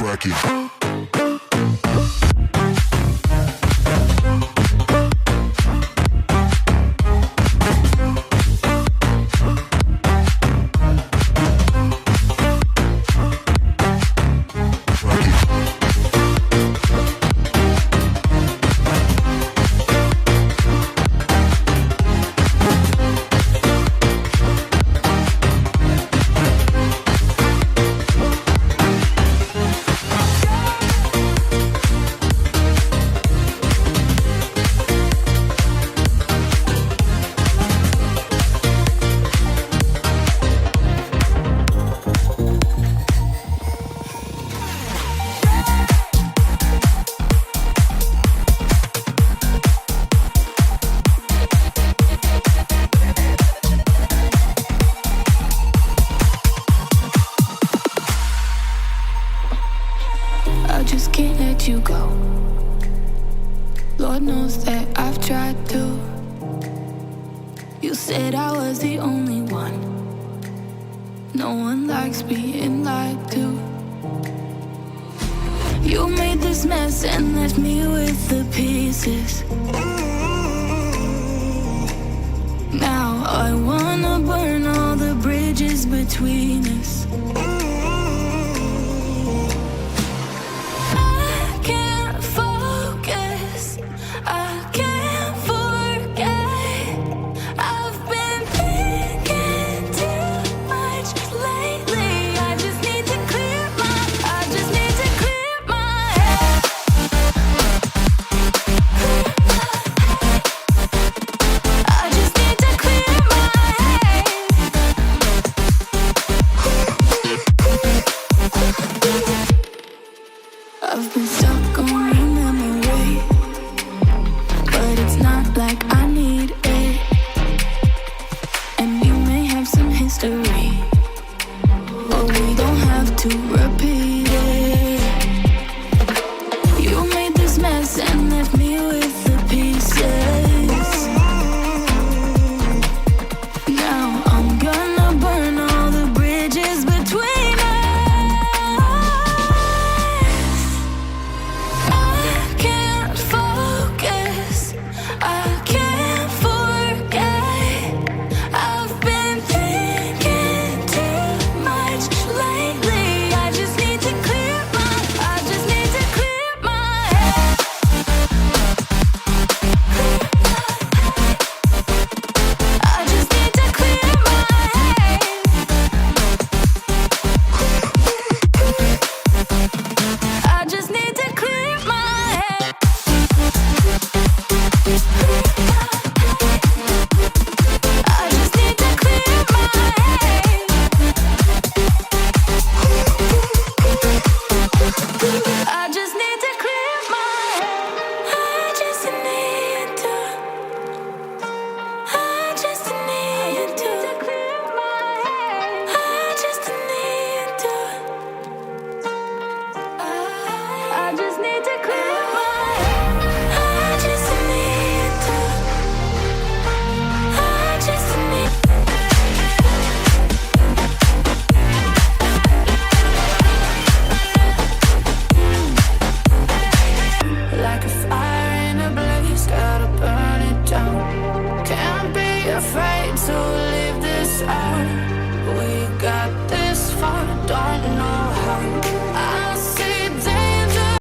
cracking. I just can't let you go. Lord knows that I've tried to. You said I was the only one. No one likes being lied to. You made this mess and left me with the pieces. Now I wanna burn all the bridges between us. I've been stuck on your memory, but it's not like I need it. And you may have some history, but we don't have to repeat it. You made this mess and left me with the pieces. Now I'm gonna burn all the bridges between us. Afraid to leave this out. We got this.